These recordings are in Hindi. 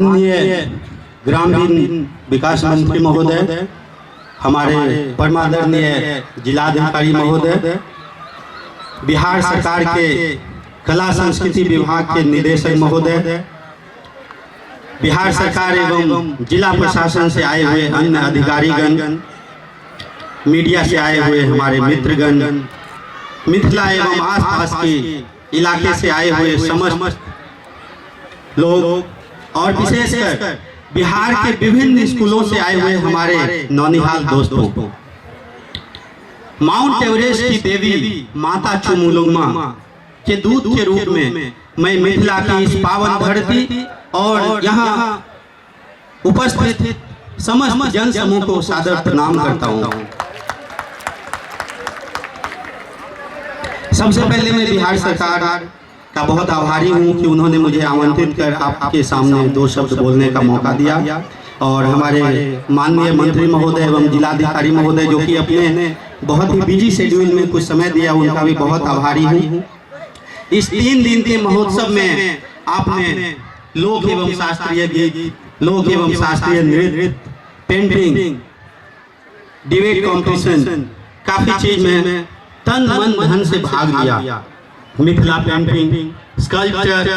माननीय ग्रामीण विकास मंत्री महोदय, हमारे परमादरणीय जिलाधिकारी महोदय, बिहार सरकार के कला संस्कृति विभाग के निदेशक महोदय, बिहार सरकार एवं जिला प्रशासन से आए हुए अन्य अधिकारीगण, मीडिया से आए हुए हमारे मित्रगण, मिथिला एवं आसपास के इलाके से आए हुए समस्त लोग और विशेषकर बिहार के विभिन्न स्कूलों से आए हुए हमारे नौनिहाल दोस्तों, माउंट एवरेस्ट की देवी माता चुमुलुंगमा के दूत के रूप में मैं मिथिला की इस पावन धरती और यहाँ उपस्थित समस्त जन समूह को सादर प्रणाम करता हूँ। सबसे पहले मैं बिहार सरकार का बहुत आभारी हूँ कि उन्होंने मुझे आमंत्रित कर आपके सामने दो शब्द बोलने का मौका दिया, और हमारे माननीय मंत्री महोदय एवं जिलाधिकारी महोदय जो कि अपने बहुत ही बिजी शेड्यूल में कुछ समय दिया, उनका भी बहुत आभारी हूँ। इस 3 दिन के महोत्सव में आपने लोक एवं शास्त्रीय गीत, लोक एवं शास्त्रीय नृत्य, पेंटिंग, डिबेट कॉम्पिटिशन, काफी चीज में तन मन धन से भाग लिया। मिथिला पेंटिंग, स्कल्पचर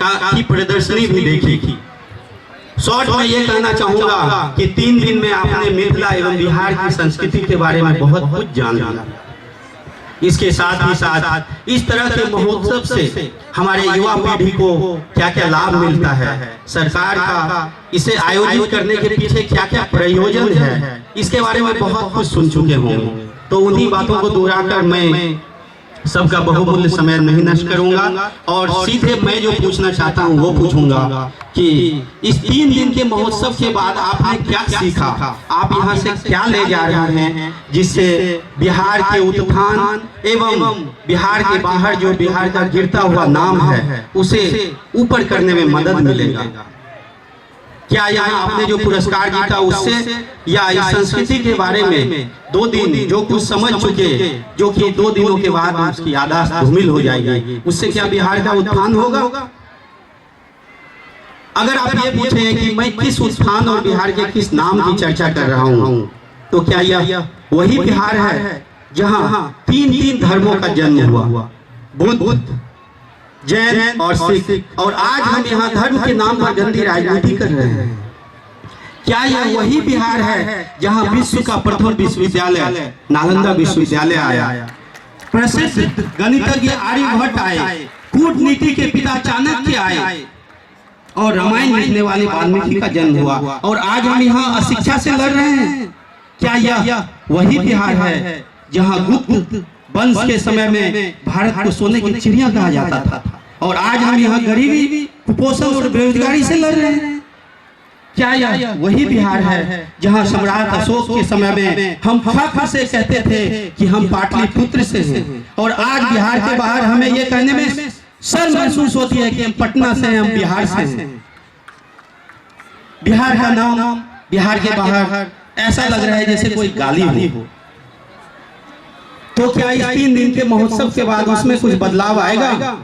की प्रदर्शनी भी देखी। शॉर्ट में ये कहना चाहूंगा कि 3 दिन में आपने मिथिला एवं बिहार की संस्कृति के बारे में बहुत कुछ जान लिया। इसके साथ ही साथ इस तरह के महोत्सव से हमारे युवा पीढ़ी को क्या क्या लाभ मिलता है, सरकार का इसे आयोजित करने के पीछे क्या क्या प्रयोजन है, इसके बारे में बहुत कुछ सुन चुके होंगे। तो उन्हीं बातों को दोहराकर मैं सबका बहुमूल्य समय नहीं नष्ट करूंगा और सीधे मैं जो पूछना चाहता हूं वो पूछूंगा कि इस 3 दिन के महोत्सव के बाद आपने क्या सीखा, आप यहां से क्या ले जा रहे हैं जिससे बिहार के उत्थान एवं बिहार के बाहर जो बिहार का गिरता हुआ नाम है उसे ऊपर करने में मदद मिलेगा। क्या यहाँ आपने जो पुरस्कार जीता उससे, या इस संस्कृति के बारे में 2 दिन जो कुछ समझ चुके, जो कि 2 दिनों के बाद उसकी याददाश्त धूमिल हो जाएगी, उससे क्या बिहार का उत्थान होगा? अगर आप ये पूछें कि मैं किस उत्थान और बिहार के किस नाम की चर्चा कर रहा हूँ, तो क्या यह वही बिहार है जहाँ 3 धर्मों का जन्म हुआ, बुद्ध, जैन और सिख, और आज हम यहाँ धर्म के नाम पर गंदी राजनीति कर रहे हैं? क्या यह वही बिहार है जहाँ विश्व का प्रथम विश्वविद्यालय नालंदा विश्वविद्यालय आया, प्रसिद्ध गणितज्ञ आर्यभट्ट आए, कूटनीति के पिता चाणक्य आए, और रामायण लिखने वाले वाल्मीकि का जन्म हुआ, और आज हम यहाँ अशिक्षा से लड़ रहे हैं? क्या यह वही बिहार है जहाँ गुप्त वंश के समय में भारत को सोने की चिड़िया कहा जाता था, और आज हम यहाँ गरीबी, कुपोषण और बेरोजगारी से लड़ रहे हैं? क्या यह वही बिहार है जहाँ सम्राट अशोक के समय में हम फख्र से कहते थे कि हम पाटलिपुत्र से हैं, और आज बिहार के बाहर हमें ये कहने में शर्म महसूस होती है कि हम पटना से हैं, हम बिहार से हैं? बिहार का नाम बिहार के बाहर ऐसा लग रहा है जैसे कोई गाली हो। तो क्या इस 3 दिन के महोत्सव के बाद उसमें कुछ बदलाव आएगा?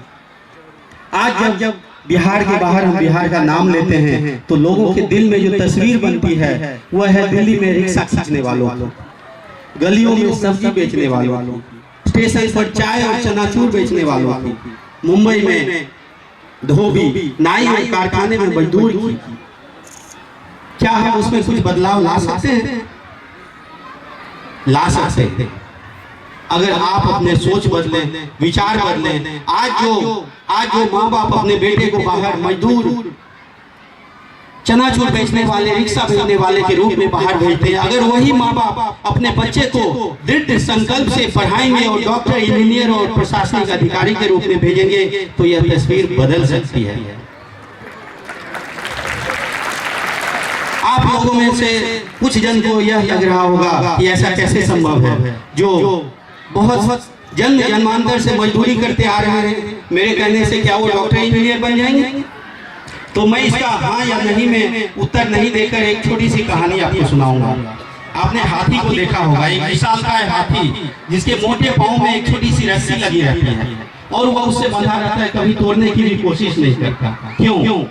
आज जब बिहार के बाहर हम बिहार का नाम लेते हैं तो लोगों के दिल में जो तस्वीर बनती है वह है दिल्ली में रिक्शा खींचने वालों, गलियों में सब्जी बेचने वालों, स्टेशन पर चाय और चनाचूर बेचने वालों, मुंबई में धोबी, नाई और कारखाने में मजदूर की। क्या हम उसमें कुछ बदलाव ला सकते हैं? ला सकते हैं अगर आप अपने सोच बदलें, विचार बदलें। आज जो माँ बाप अपने बेटे को बाहर मजदूर, चनाचूर बेचने वाले, रिक्शा भेजने वाले के रूप में बाहर भेजते हैं, अगर वही माँ बाप अपने बच्चे को दृढ़ संकल्प से पढ़ाएंगे और डॉक्टर, इंजीनियर और प्रशासनिक अधिकारी के रूप में भेजेंगे तो यह तस्वीर बदल सकती है। आप लोगों में से कुछ जन को यह लग रहा होगा कि ऐसा कैसे संभव है, जो बहुत जन्मांतर से मजदूरी करते आ रहे हैं, मेरे कहने से क्या वो डॉक्टर, इंजीनियर बन जाएंगे? तो मैं इसका हाँ या नहीं में उत्तर नहीं देकर एक छोटी सी कहानी आपको सुनाऊंगा। आपने हाथी को देखा होगा, एक विशालकाय हाथी जिसके मोटे पांव में एक छोटी सी रस्सी लगी रहती है और वह उससे बंधा रहता है, कभी तोड़ने की भी कोशिश नहीं करता। क्यों?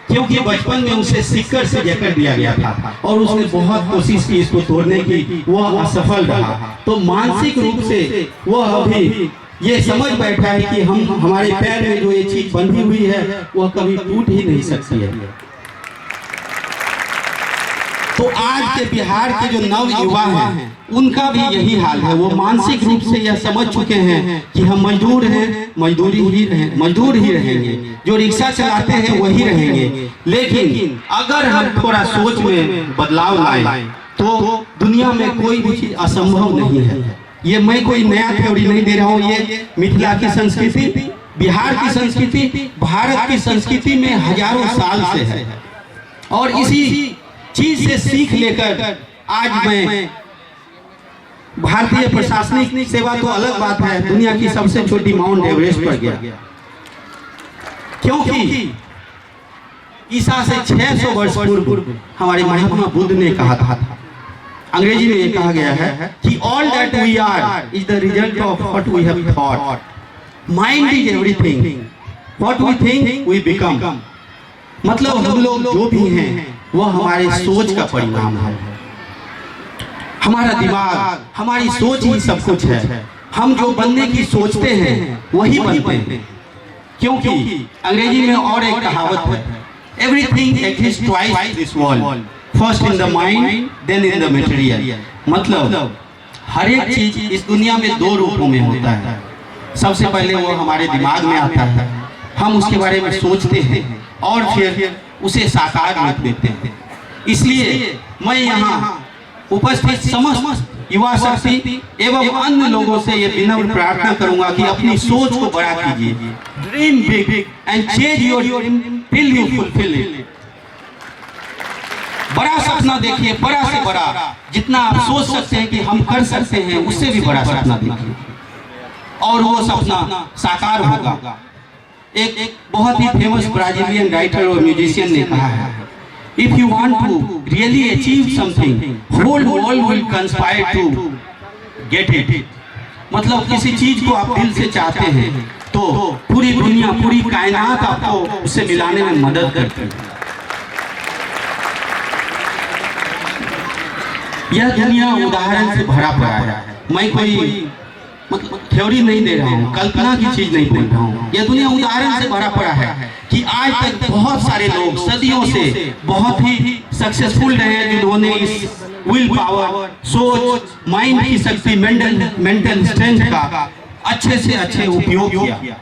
क्योंकि बचपन में उसे सिक्कर से जकड़ दिया गया था और उसने बहुत कोशिश की इसको तोड़ने की, वह असफल रहा। तो मानसिक रूप से वह अभी ये समझ बैठा है कि हमारे पैर में जो ये चीज बंधी हुई है वह कभी टूट ही नहीं सकती है। तो आज के बिहार के जो नव युवा हैं उनका भी यही हाल है। वो मानसिक रूप से यह समझ चुके हैं कि हम मजदूर हैं, मजदूर ही रहेंगे, जो रिक्शा चलाते हैं वही रहेंगे। लेकिन अगर हम थोड़ा सोच में बदलाव लाएं तो दुनिया में कोई भी चीज असंभव नहीं है। ये मैं कोई नया थ्योरी नहीं दे रहा हूँ, ये मिथिला की संस्कृति, बिहार की संस्कृति, भारत की संस्कृति में हजारों साल से है। और इसी चीज से सीख लेकर आज मैं भारतीय प्रशासनिक सेवा तो अलग बात है, दुनिया की सबसे छोटी माउंट एवरेस्ट पर गया, क्योंकि ईसा से 600 वर्ष पूर्व हमारे महात्मा बुद्ध ने कहा था, अंग्रेजी में ये कहा गया है कि all that we are is the result of what we have thought, mind is everything, what we think we become. मतलब हम लोग जो भी हैं वह हमारे सोच का परिणाम है। हमारा दिमाग, हमारी सोच ही सब कुछ है। हम जो बनने की सोचते हैं वही बनते हैं। क्योंकि अंग्रेजी में और एक कहावत है, everything exist twice in this world, first in the mind then in the material. मतलब हर एक चीज इस दुनिया में दो रूपों में होता है। सबसे पहले वो हमारे दिमाग में आता है, हम उसके बारे में सोचते हैं और फिर उसे साकार रूप देते हैं। इसलिए मैं यहाँ उपस्थित समस्त युवा शक्ति एवं अन्य लोगों से ये विनम्र प्रार्थना करूंगा कि अपनी सोच को बड़ा कीजिए। Dream big and change your dream till you fulfil it. बड़ा सपना देखिए, बड़ा से बड़ा, जितना आप सोच सकते हैं कि हम कर सकते हैं उससे भी बड़ा सपना देखिए और वो सपना साकार होगा। एक बहुत ही फेमस ब्राजीलियन राइटर और म्यूजिशियन ने कहा है, if you want to really achieve something, whole world will conspire to get it. मतलब किसी चीज को आप दिल से चाहते हैं तो पूरी दुनिया, पूरी कायनात आपको उससे मिलाने में मदद करती है। यह दुनिया उदाहरण से भरा पड़ा है। मैं कोई मतलब थ्योरी नहीं दे रहा हूँ, कल्पना की चीज नहीं बोल रहा हूँ। यह दुनिया उदाहरण से भरा पड़ा है कि आज तक बहुत सारे लोग सदियों से बहुत ही सक्सेसफुल रहे हैं, जिन्होंने इस विल पावर, सोच, माइंड की शक्ति, मेंटल स्ट्रेंथ का अच्छे से अच्छे उपयोग किया।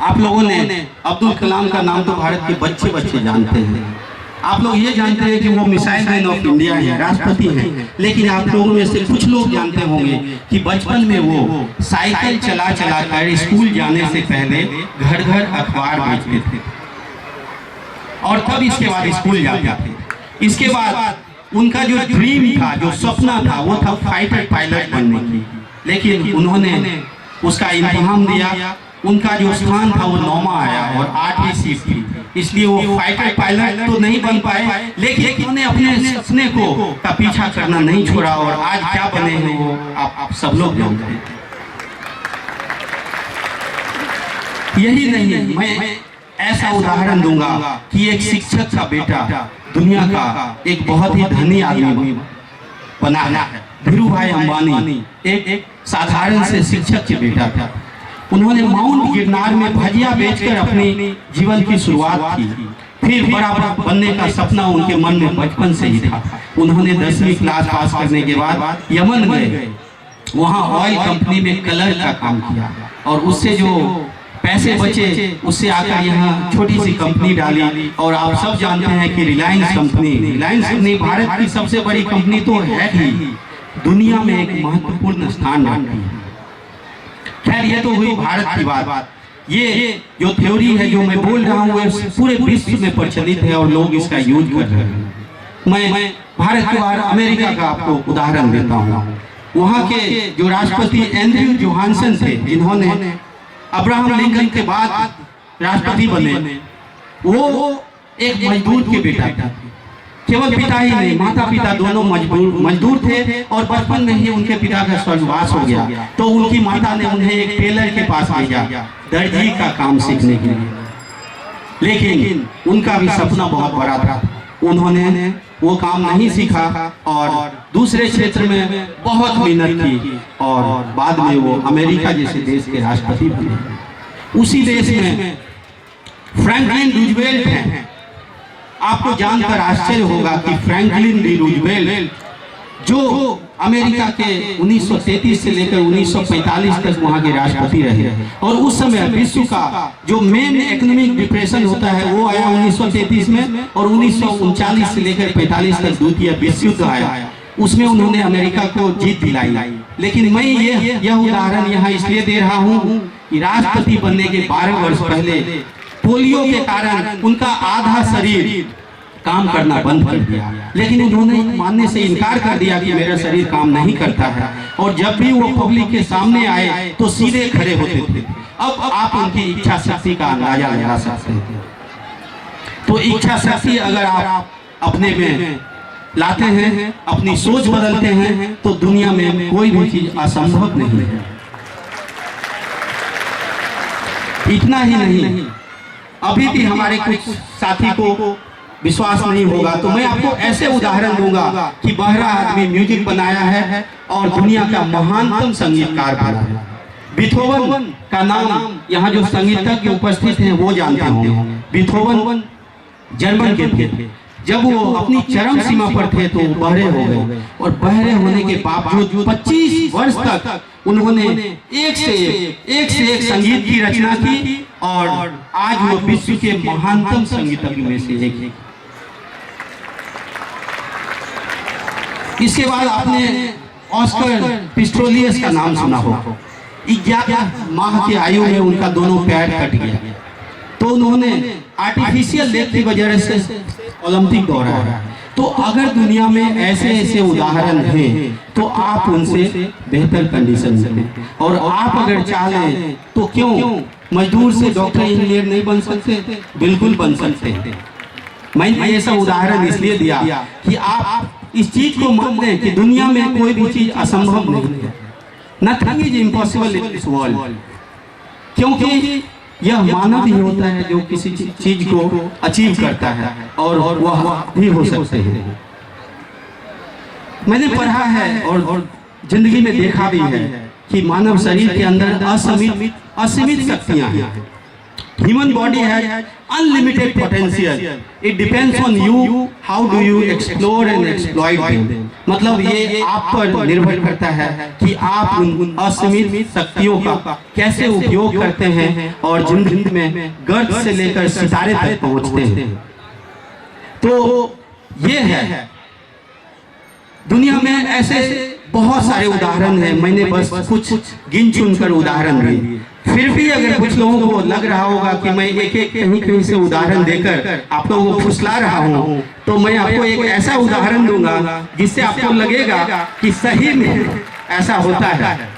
आप लोगों ने अब्दुल कलाम का नाम तो भारत के बच्चे जानते हैं। आप लोग ये जानते हैं कि वो मिसाइल मैन ऑफ इंडिया है, राष्ट्रपति हैं। लेकिन आप लोगों में से कुछ लोग जानते होंगे कि बचपन में वो साइकिल चला कर स्कूल जाने से पहले घर घर अखबार बेचते थे और तब इसके बाद स्कूल जाते थे। इसके बाद उनका जो ड्रीम था, जो सपना था, वो था फाइटर पायलट बनने की। लेकिन उन्होंने उसका इम्तिहान दिया, उनका जो स्थान था वो 9वां आया और 8वीं सीट थी, इसलिए वो फाइटर पायलट तो नहीं बन पाए। लेकिन उन्होंने अपने सपने का पीछा करना नहीं छोड़ा और आज क्या बने हैं वो आप सब लोग जानते हैं। यही नहीं, मैं ऐसा उदाहरण दूंगा कि एक शिक्षक का बेटा दुनिया का एक बहुत ही धनी आदमी बना है। धीरू भाई अंबानी एक साधारण से शिक्षक के बेटा था। उन्होंने माउंट गिरनार में भजिया बेचकर अपने जीवन की शुरुआत की। फिर बड़ा बनने का सपना उनके मन में बचपन से ही था। उन्होंने 10वीं क्लास पास करने के बाद यमन गए, वहाँ ऑयल कंपनी में कलर का काम किया और उससे जो पैसे बचे उससे आकर यहाँ छोटी सी कंपनी डाली। और आप सब जानते हैं कि रिलायंस कंपनी भारत की सबसे बड़ी कंपनी तो है ही, दुनिया में एक महत्वपूर्ण स्थान रखती है। खैर ये तो हुई भारत की बात। ये जो थ्योरी है जो मैं बोल रहा हूँ पूरे विश्व में प्रचलित है और लोग इसका यूज कर रहे हैं। मैं भारत के बाहर अमेरिका का आपको उदाहरण देता हूँ। वहाँ के जो राष्ट्रपति एंड्रयू जोहानसन थे, जिन्होंने अब्राहम लिंकन के बाद राष्ट्रपति बने, वो एक मजदूर के बेटा था। केवल पिता ही नहीं, माता पिता दोनों मजदूर थे और बचपन में ही उनके पिता का स्वर्गवास हो गया। तो उनकी माता ने उन्हें एक टेलर के पास भेजा दर्जी का काम सीखने के लिए। लेकिन उनका भी सपना बहुत बड़ा था। उन्होंने वो काम नहीं सीखा और दूसरे क्षेत्र में बहुत मेहनत की और बाद में वो अमेरिका जैसे देश के राष्ट्रपति बने। उसी देश में फ्रैंकलिन रूजवेल्ट हैं। आपको जानकर आश्चर्य होगा कि फ्रैंकलिन डी रूजवेल्ट जो अमेरिका के 1933 से लेकर 1945 तक वहां के राष्ट्रपति रहे और उस समय विश्व का जो मेन इकोनॉमिक डिप्रेशन होता है वो आया 1933 में और 1939 से लेकर 45 तक द्वितीय विश्व युद्ध आया। उसमें उन्होंने अमेरिका को जीत दिलाई। लेकिन मैं यह उदाहरण यहाँ इसलिए दे रहा हूँ कि राष्ट्रपति बनने के 12 वर्ष पहले पोलियो के कारण उनका आधा शरीर काम करना बंद कर दिया, लेकिन उन्होंने मानने से इनकार कर दिया कि मेरा शरीर काम नहीं करता है और जब भी वो पब्लिक के सामने आए तो सीधे खड़े होते थे। अब आप उनकी इच्छा शक्ति का अंदाजा लगा सकते हैं। तो इच्छा शक्ति अगर आप अपने में लाते हैं, अपनी सोच बदलते हैं तो दुनिया में कोई भी चीज असंभव नहीं है। इतना ही नहीं, अभी भी हमारे कुछ साथी को विश्वास नहीं होगा तो मैं आपको ऐसे उदाहरण दूंगा कि बहरा आदमी म्यूजिक बनाया है और दुनिया का महानतम संगीतकार बना है। बीथोवन का नाम यहाँ जो संगीतज्ञ उपस्थित हैं वो जानते होंगे। बीथोवन जर्मन के थे। जब वो अपनी चरम सीमा पर थे तो वो बहरे हो गए और बहरे होने के बावजूद 25 वर्ष तक उन्होंने एक से एक संगीत की रचना की और आज वो विश्व के महानतम संगीतज्ञ में से एक है। इसके बाद आपने ऑस्कर पिस्टोलियस का नाम सुना होगा। 11 माह की आयु में उनका दोनों पैर कट गया तो उन्होंने आर्टिफिशियल लेग की वजह से ओलंपिक दौड़ा है। तो अगर दुनिया में ऐसे उदाहरण हैं तो आप उनसे बेहतर कंडीशन में और आप अगर चाहें तो क्यों मजदूर से डॉक्टर इंजीनियर नहीं बन सकते? बिल्कुल बन सकते हैं। मैं ये सब उदाहरण इसलिए दिया कि आप इस चीज को मान लें कि दुनिया में कोई भी चीज असंभव नहीं है। Nothing is impossible in this world, क्योंकि यह मानव ही होता है जो किसी चीज को अचीव करता है और वह भी हो सकते हैं। मैंने पढ़ा है और जिंदगी में देखा भी है कि मानव शरीर के अंदर असीमित शक्तियां हैं। Human body has unlimited potential, it depends on you how do you explore and exploit them. मतलब ये आप पर निर्भर करता है कि आप उन असीमित शक्तियों का कैसे उपयोग करते हैं और जिंदगी में गर्त से लेकर सितारे तक पहुंचते हैं। तो ये है, दुनिया में ऐसे बहुत सारे उदाहरण हैं। मैंने बस कुछ गिन चुन कर उदाहरण दिए। फिर भी अगर कुछ लोगों को लग रहा होगा कि मैं एक कहीं से उदाहरण देकर आप लोगों को फुसला रहा हूं तो मैं आपको एक ऐसा उदाहरण दूंगा जिससे आपको लगेगा कि सही में ऐसा होता है।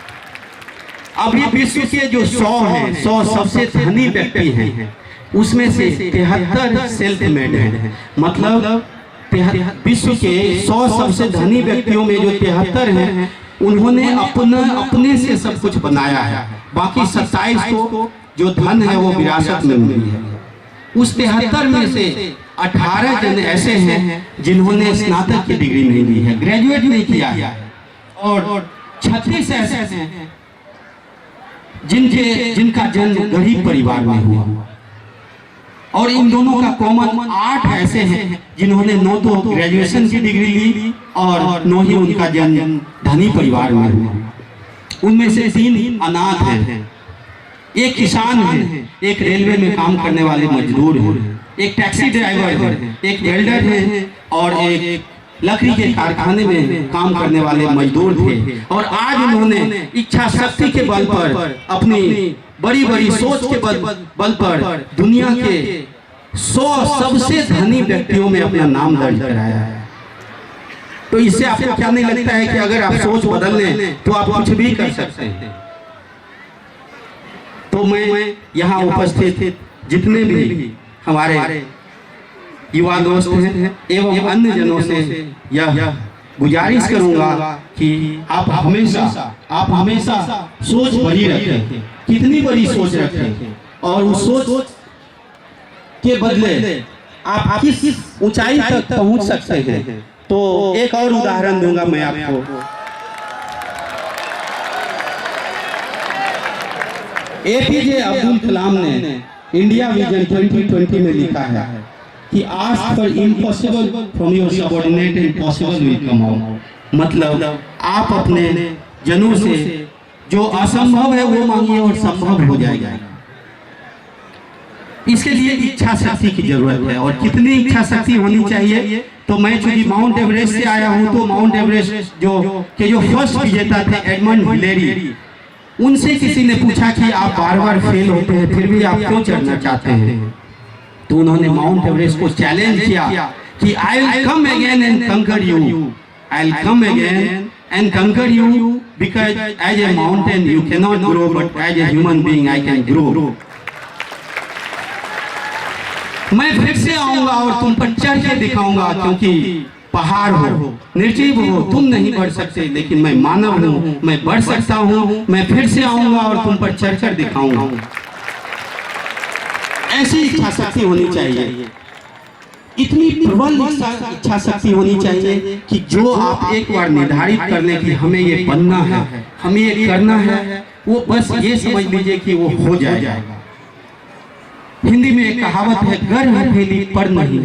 अभी विश्व के जो 100 सबसे धनी व्यक्ति हैं उसमें से 73 सेल्फ मेड हैं। मतलब विश्व के 100 सबसे धनी व्यक्तियों में जो 73 हैं उन्होंने अपने से सब कुछ बनाया है। बाकी 27 को जो धन है वो विरासत में मिली है। उस 73 में से 18 जन ऐसे हैं जिन्होंने स्नातक की डिग्री नहीं ली है, ग्रेजुएट नहीं किया है और 36 ऐसे हैं जिनका जन्म गरीब परिवार में हुआ। और इन दोनों का कॉमन 8 ऐसे हैं जिन्होंने 9 तो ग्रेजुएशन की डिग्री ली और 9 ही उनका जन्म धनी परिवार में हुआ। उनमें से 3 अनाथ हैं, एक किसान है, एक रेलवे में काम करने वाले मजदूर हैं, एक टैक्सी ड्राइवर है, एक वेल्डर है और एक लकड़ी के कारखाने में काम करने वाले मजदूर थे। और आज उन्होंने इच्छा शक्ति के बल पर, अपनी बड़ी बड़ी सोच के बल पर दुनिया के 100 सबसे धनी व्यक्तियों में अपना नाम दर्ज कराया है। तो इससे आपको क्या नहीं लगता है कि अगर आप सोच बदल लें तो आप कुछ भी कर सकते हैं? तो मैं यहाँ उपस्थित जितने भी हमारे युवा दोस्त हैं एवं अन्य जनों से यह गुजारिश करूंगा कि आप हमेशा सोच बड़ी रखें। कितनी बड़ी सोच रखें और उस सोच के बदले आप किस ऊंचाई तक पहुंच सकते हैं। तो एक और उदाहरण दूंगा मैं आपको। एपीजे अब्दुल कलाम ने इंडिया विजन 2020 में लिखा है कि ask for impossible from your subordinate and possible will come out. मतलब आप अपने जनों से जो असंभव है वो मांगिए और संभव हो जाएगा। इसके लिए इच्छा शक्ति की जरूरत है। और कितनी इच्छा शक्ति होनी चाहिए, तो मैं चूंकि माउंट एवरेस्ट से आया हूं, तो माउंट एवरेस्ट जो फर्स्ट विजेता थे एडमंड हिलेरी, उनसे किसी ने पूछा कि आप बार बार फेल होते हैं फिर भी आप क्यों चढ़ना चाहते हैं। तो उन्होंने माउंट एवरेस्ट को चैलेंज किया कि I will come again and conquer you, I will come again and conquer you, because as a mountain you can not grow but as a human being I can grow. मैं फिर से आऊंगा और तुम पर चढ़ के दिखाऊंगा, क्योंकि पहाड़ हो, निर्जीव हो, तुम नहीं बढ़ सकते, लेकिन मैं मानव हूं, मैं बढ़ सकता हूं। मैं फिर से आऊंगा और तुम पर चढ़कर दिखाऊंगा। ऐसी इच्छा शक्ति होनी चाहिए, इतनी प्रबल इच्छा शक्ति होनी चाहिए कि जो आप एक बार निर्धारित कर लें कि हमें ये बनना है, हमें ये करना है, वो बस ये समझ लीजिए कि वो हो जाएगा। हिंदी में एक कहावत है, गर हथेली पर नहीं,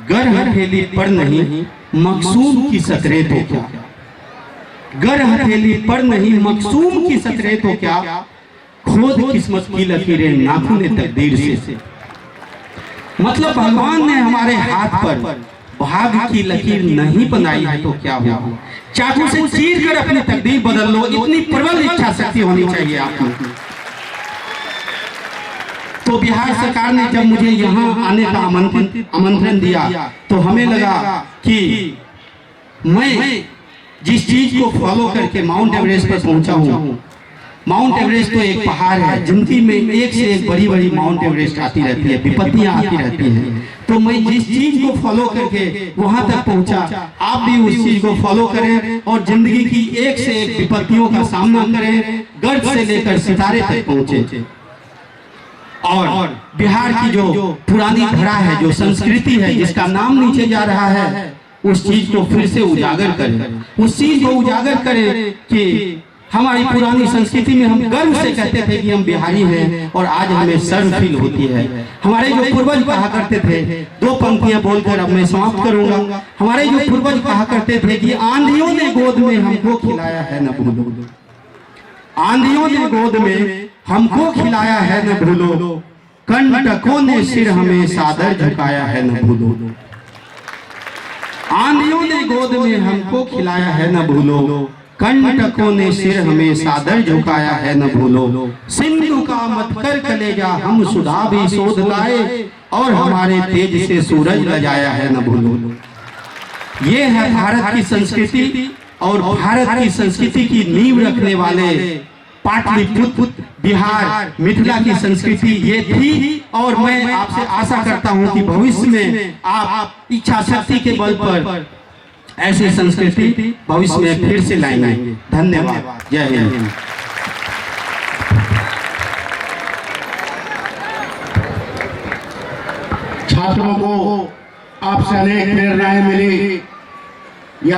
गर हथेली पर नहीं, मकसूम की सतरे तो क्या। गर हथेली पर नहीं, मकसूम की सतरे तो क्या, खोद किस्मत की लकीरें नाखूने तकदीर से। मतलब भगवान ने हमारे हाथ पर भाग्य की लकीर नहीं बनाई है तो क्या हुआ, चाकू से चीर कर अपनी तकदीर बदल लो। इतनी प्रबल इच्छा शक्ति होनी चाहिए आप में। तो बिहार सरकार ने जब मुझे यहाँ आने का आमंत्रण दिया, तो हमें लगा कि मैं जिस चीज को फॉलो करके माउंट एवरेस्ट पर पहुंचा हूँ, माउंट एवरेस्ट तो एक पहाड़ है, जिंदगी में एक से एक बड़ी बड़ी माउंट एवरेस्ट आती रहती है, विपत्तियां आती रहती हैं। तो मैं जिस चीज को फॉलो करके वहां तक पहुंचा, आप भी उस चीज को फॉलो करें और जिंदगी की एक से एक विपत्तियों का सामना करें, गर्द से लेकर सितारे तक पहुंचे। और बिहार की जो पुरानी धरा है, जो संस्कृति है, जिसका नाम नीचे जा रहा है, उस चीज को फिर से उजागर करें, उस चीज को उजागर करें कि हमारी पुरानी संस्कृति में हम गर्व से कहते थे कि हम बिहारी हैं, और आज हमें शर्म फील होती है। हमारे जो पूर्वज कहा करते थे, दो पंक्तियां बोलकर अब मैं समाप्त करूंगा। हमारे जो पूर्वज कहा करते थे कि आंधियों ने गोद में हमको खिलाया है न भूलो, आंधियों ने गोद में हमको खिलाया है न भूलो, कंटकों ने सिर हमें सादर झुकाया है न भूलो। आंधियों ने गोद में हमको खिलाया है न भूलो, कंटकों ने सिर हमें सादर झुकाया है न भूलो। सिंधु का मत कर कलेजा हम सुधा भी शोध लाए, और हमारे तेज से सूरज लजाया है न भूलो। ये है भारत की संस्कृति, और भारत की संस्कृति की नींव रखने वाले पाटलिपुत्र, बिहार, मिथिला की संस्कृति ये थी। और मैं आपसे आशा करता हूं कि भविष्य में आप इच्छा शक्ति के बल पर ऐसी संस्कृति भविष्य में फिर से लाएंगे। धन्यवाद। जय हिंद। छात्रों को आपसे अनेक प्रेरणाएं मिली।